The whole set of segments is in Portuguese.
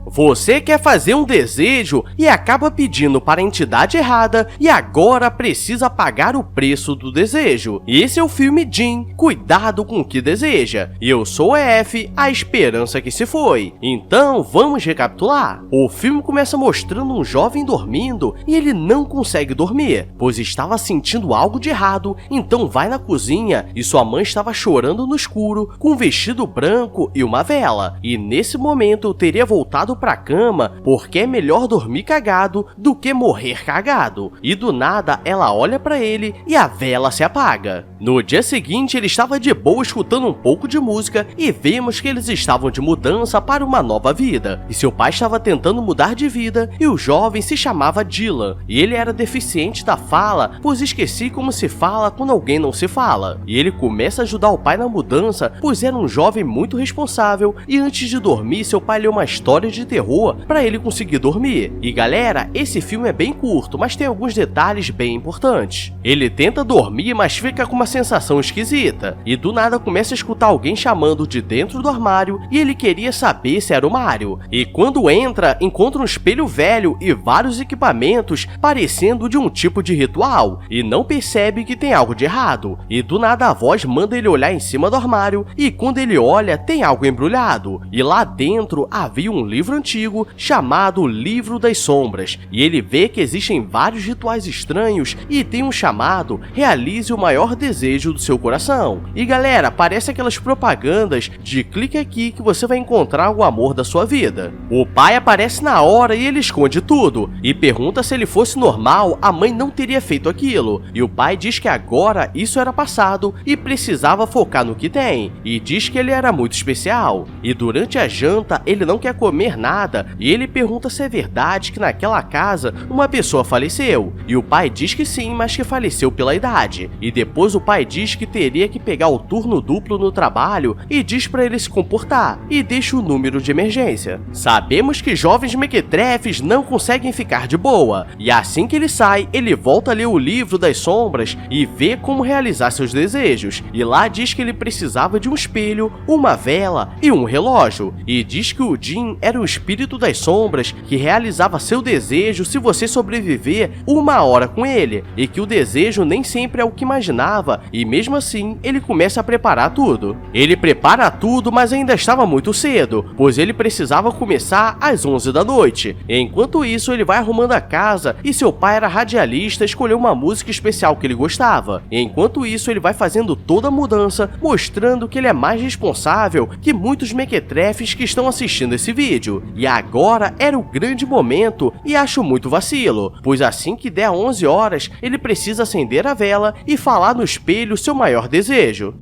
Você quer fazer um desejo e acaba pedindo para a entidade errada e agora precisa pagar o preço do desejo. Esse é o filme Jin, Cuidado com o que Deseja. Eu sou EF, a esperança que se foi. Então vamos recapitular. O filme começa mostrando um jovem dormindo e ele não consegue dormir, pois estava sentindo algo de errado, então vai na cozinha e sua mãe estava chorando no escuro com um vestido branco e uma vela. E nesse momento teria voltado pra cama porque é melhor dormir cagado do que morrer cagado. E do nada ela olha pra ele e a vela se apaga. No dia seguinte ele estava de boa escutando um pouco de música e vemos que eles estavam de mudança para uma nova vida. E seu pai estava tentando mudar de vida e o jovem se chamava Dylan. E ele era deficiente da fala, pois esqueci como se fala quando alguém não se fala. E ele começa a ajudar o pai na mudança, pois era um jovem muito responsável e antes de dormir seu pai leu uma história de terror para ele conseguir dormir. E galera, esse filme é bem curto, mas tem alguns detalhes bem importantes. Ele tenta dormir, mas fica com uma sensação esquisita. E do nada começa a escutar alguém chamando de dentro do armário e ele queria saber se era o Mario. E quando entra, encontra um espelho velho e vários equipamentos parecendo de um tipo de ritual. E não percebe que tem algo de errado. E do nada a voz manda ele olhar em cima do armário e quando ele olha tem algo embrulhado. E lá dentro havia um livro antigo chamado Livro das Sombras. E ele vê que existem vários rituais estranhos e tem um chamado Realize o maior desejo do seu coração. E galera, parece aquelas propagandas de clique aqui que você vai encontrar o amor da sua vida. O pai aparece na hora e ele esconde tudo e pergunta se ele fosse normal, a mãe não teria feito aquilo. E o pai diz que agora isso era passado e precisava focar no que tem. E diz que ele era muito especial. E durante a janta ele não quer comer nada e ele pergunta se é verdade que naquela casa uma pessoa faleceu. E o pai diz que sim, mas que faleceu pela idade. E depois o pai diz que teria que pegar o turno duplo no trabalho e diz para ele se comportar e deixa o número de emergência. Sabemos que jovens mequetrefes não conseguem ficar de boa. E assim que ele sai, ele volta a ler o Livro das Sombras e vê como realizar seus desejos. E lá diz que ele precisava de um espelho, uma vela e um relógio. E diz que o Jin era o espírito das sombras que realizava seu desejo se você sobreviver 1 hora com ele. E que o desejo nem sempre é o que imaginava e mesmo assim ele começa a preparar tudo. Ele prepara tudo, mas ainda estava muito cedo, pois ele precisava começar às 11 da noite. Enquanto isso ele vai arrumando a casa e seu pai era radialista, escolheu uma música especial que ele gostava. Enquanto isso ele vai fazendo toda a mudança, mostrando que ele é mais responsável que muitos mequetrefes que estão assistindo esse vídeo. E agora era o grande momento e acho muito vacilo, pois assim que der 11 horas ele precisa acender a vela e falar no espelho seu maior desejo.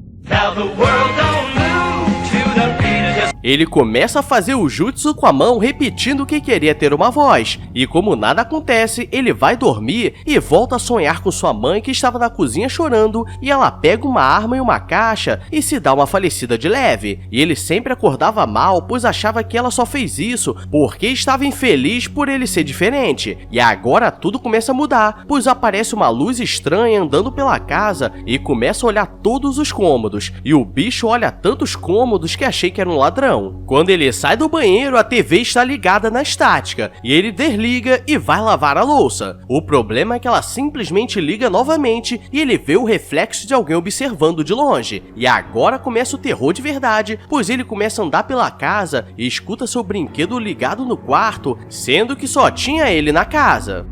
Ele começa a fazer o jutsu com a mão repetindo que queria ter uma voz, e como nada acontece, ele vai dormir e volta a sonhar com sua mãe que estava na cozinha chorando e ela pega uma arma e uma caixa e se dá uma falecida de leve. E ele sempre acordava mal, pois achava que ela só fez isso porque estava infeliz por ele ser diferente. E agora tudo começa a mudar, pois aparece uma luz estranha andando pela casa e começa a olhar todos os cômodos, e o bicho olha tantos cômodos que achei que era um ladrão. Quando ele sai do banheiro, a TV está ligada na estática e ele desliga e vai lavar a louça. O problema é que ela simplesmente liga novamente e ele vê o reflexo de alguém observando de longe. E agora começa o terror de verdade, pois ele começa a andar pela casa e escuta seu brinquedo ligado no quarto, sendo que só tinha ele na casa.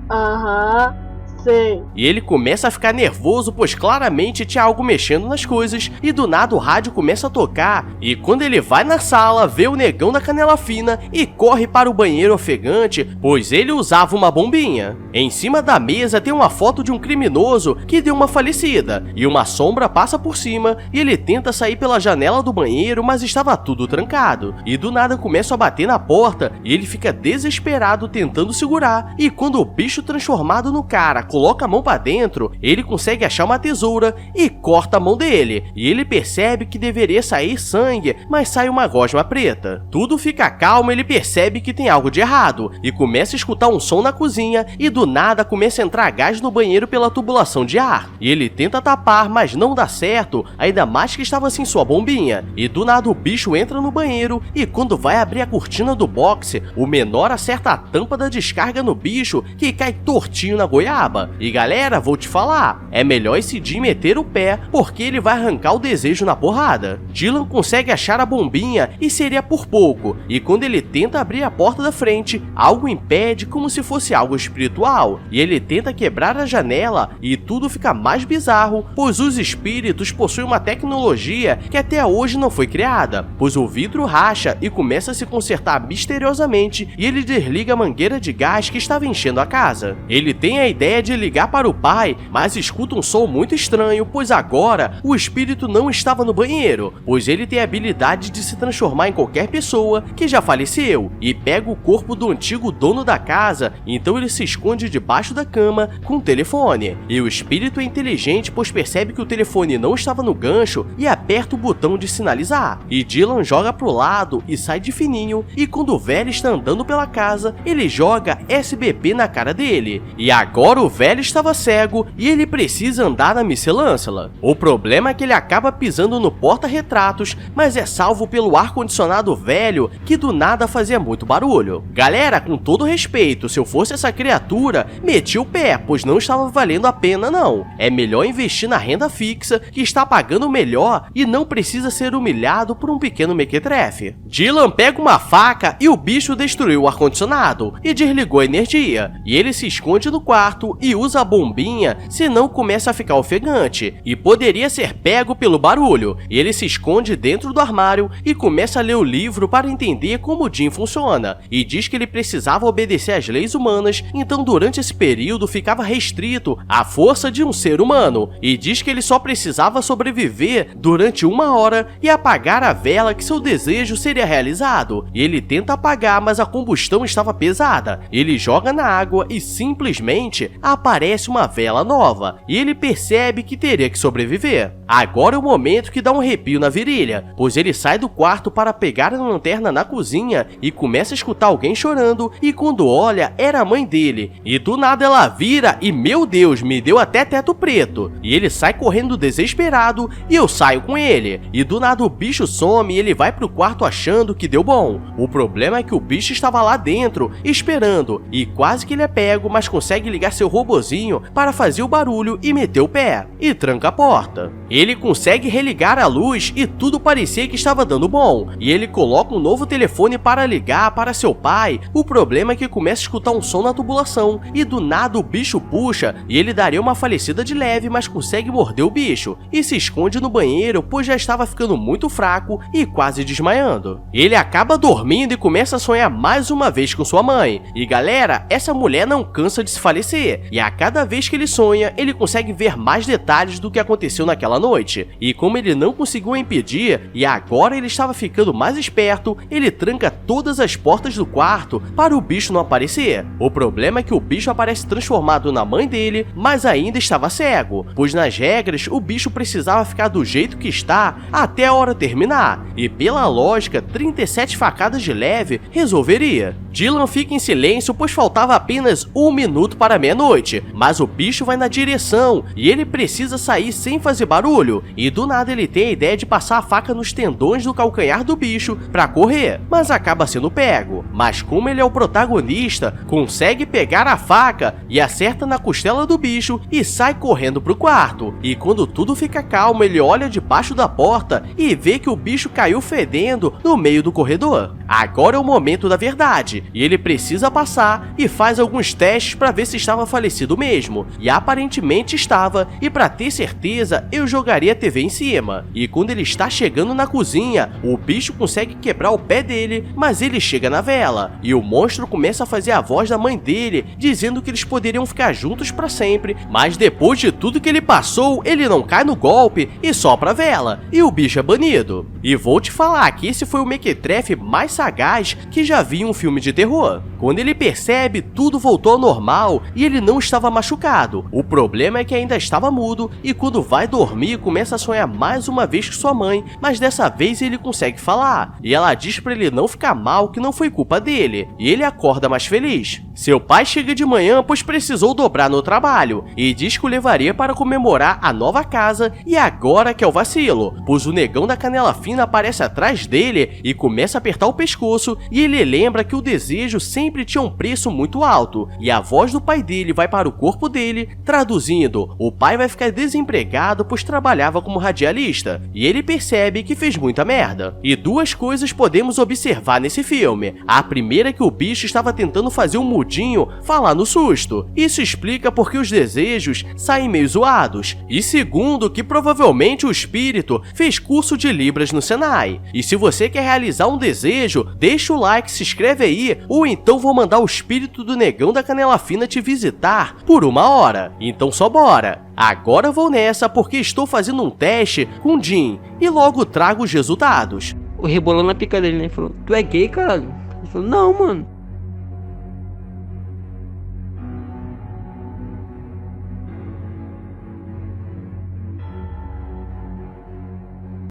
Sim. E ele começa a ficar nervoso, pois claramente tinha algo mexendo nas coisas, e do nada o rádio começa a tocar, e quando ele vai na sala, vê o negão da canela fina e corre para o banheiro ofegante, pois ele usava uma bombinha. Em cima da mesa tem uma foto de um criminoso que deu uma falecida, e uma sombra passa por cima, e ele tenta sair pela janela do banheiro, mas estava tudo trancado. E do nada começa a bater na porta, e ele fica desesperado tentando segurar, e quando o bicho transformado no cara coloca a mão pra dentro, ele consegue achar uma tesoura e corta a mão dele, e ele percebe que deveria sair sangue, mas sai uma gosma preta. Tudo fica calmo, ele percebe que tem algo de errado, e começa a escutar um som na cozinha, e do nada começa a entrar gás no banheiro pela tubulação de ar. E ele tenta tapar, mas não dá certo, ainda mais que estava sem sua bombinha. E do nada o bicho entra no banheiro, e quando vai abrir a cortina do boxe, o menor acerta a tampa da descarga no bicho, que cai tortinho na goiaba. E galera, vou te falar, é melhor esse Jim meter o pé, porque ele vai arrancar o desejo na porrada. Dylan consegue achar a bombinha e seria por pouco, e quando ele tenta abrir a porta da frente, algo impede como se fosse algo espiritual, e ele tenta quebrar a janela e tudo fica mais bizarro, pois os espíritos possuem uma tecnologia que até hoje não foi criada, pois o vidro racha e começa a se consertar misteriosamente e ele desliga a mangueira de gás que estava enchendo a casa. Ele tem a ideia de ligar para o pai, mas escuta um som muito estranho, pois agora o espírito não estava no banheiro, pois ele tem a habilidade de se transformar em qualquer pessoa que já faleceu, e pega o corpo do antigo dono da casa, então ele se esconde debaixo da cama com o telefone. E o espírito é inteligente, pois percebe que o telefone não estava no gancho e aperta o botão de sinalizar. E Dylan joga pro lado e sai de fininho, e quando o velho está andando pela casa, ele joga SBP na cara dele. E agora o velho estava cego e ele precisa andar na Miscelâncela. O problema é que ele acaba pisando no porta-retratos, mas é salvo pelo ar-condicionado velho, que do nada fazia muito barulho. Galera, com todo respeito, se eu fosse essa criatura, metia o pé, pois não estava valendo a pena não. É melhor investir na renda fixa, que está pagando melhor e não precisa ser humilhado por um pequeno mequetrefe. Dylan pega uma faca e o bicho destruiu o ar-condicionado e desligou a energia, e ele se esconde no quarto e usa a bombinha, senão começa a ficar ofegante, e poderia ser pego pelo barulho. E ele se esconde dentro do armário e começa a ler o livro para entender como o Jim funciona, e diz que ele precisava obedecer às leis humanas, então durante esse período ficava restrito à força de um ser humano, e diz que ele só precisava sobreviver durante 1 hora e apagar a vela que seu desejo seria realizado. E ele tenta apagar, mas a combustão estava pesada. Ele joga na água e simplesmente aparece uma vela nova, e ele percebe que teria que sobreviver. Agora é o momento que dá um arrepio na virilha, pois ele sai do quarto para pegar a lanterna na cozinha e começa a escutar alguém chorando, e quando olha, era a mãe dele. E do nada ela vira e, meu Deus, me deu até teto preto. E ele sai correndo desesperado e eu saio com ele. E do nada o bicho some e ele vai pro quarto achando que deu bom. O problema é que o bicho estava lá dentro, esperando, e quase que ele é pego, mas consegue ligar seu robozinho para fazer o barulho e meter o pé, e tranca a porta. Ele consegue religar a luz e tudo parecia que estava dando bom, e ele coloca um novo telefone para ligar para seu pai. O problema é que começa a escutar um som na tubulação, e do nada o bicho puxa, e ele daria uma falecida de leve, mas consegue morder o bicho, e se esconde no banheiro, pois já estava ficando muito fraco e quase desmaiando. Ele acaba dormindo e começa a sonhar mais uma vez com sua mãe. E galera, essa mulher não cansa de se falecer, e a cada vez que ele sonha, ele consegue ver mais detalhes do que aconteceu naquela noite. E como ele não conseguiu impedir, e agora ele estava ficando mais esperto, ele tranca todas as portas do quarto para o bicho não aparecer. O problema é que o bicho aparece transformado na mãe dele, mas ainda estava cego, pois nas regras o bicho precisava ficar do jeito que está até a hora terminar, e pela lógica 37 facadas de leve resolveria. Dylan fica em silêncio, pois faltava apenas 1 minuto para meia-noite, mas o bicho vai na direção e ele precisa sair sem fazer barulho, e do nada ele tem a ideia de passar a faca nos tendões do calcanhar do bicho para correr, mas acaba sendo pego. Mas como ele é o protagonista, consegue pegar a faca e acerta na costela do bicho e sai correndo pro quarto. E quando tudo fica calmo, ele olha debaixo da porta e vê que o bicho caiu fedendo no meio do corredor. Agora é o momento da verdade, e ele precisa passar e faz alguns testes para ver se estava falecido mesmo, e aparentemente estava, e para ter certeza eu jogaria a TV em cima. E quando ele está chegando na cozinha, o bicho consegue quebrar o pé dele, mas ele chega na vela, e o monstro começa a fazer a voz da mãe dele, dizendo que eles poderiam ficar juntos para sempre, mas depois de tudo que ele passou, ele não cai no golpe e sopra a vela, e o bicho é banido. E vou te falar que esse foi o mequetrefe mais sagaz que já vi em um filme de terror. Quando ele percebe, tudo voltou ao normal e ele não estava machucado. O problema é que ainda estava mudo e quando vai dormir começa a sonhar mais uma vez com sua mãe, mas dessa vez ele consegue falar. E ela diz para ele não ficar mal, que não foi culpa dele. E ele acorda mais feliz. Seu pai chega de manhã pois precisou dobrar no trabalho e diz que o levaria para comemorar a nova casa e agora que é o vacilo, pois o negão da canela fina aparece atrás dele e começa a apertar o pescoço e ele lembra que o desejo sempre tinha um preço muito alto e a voz do pai dele vai para o corpo dele, traduzindo, o pai vai ficar desempregado pois trabalhava como radialista e ele percebe que fez muita merda. E duas coisas podemos observar nesse filme. A primeira é que o bicho estava tentando fazer um mudinho falar no susto. Isso explica porque os desejos saem meio zoados. E segundo, que provavelmente o espírito fez curso de Libras no Senai. E se você quer realizar um desejo, deixa o like, se inscreve aí, ou então vou mandar o espírito do negão da canela fina te visitar por 1 hora. Então só bora! Agora vou nessa porque estou fazendo um teste com o Jim e logo trago os resultados. O rebolou na pica dele, né? Ele falou, tu é gay, caralho? Ele falou, não, mano.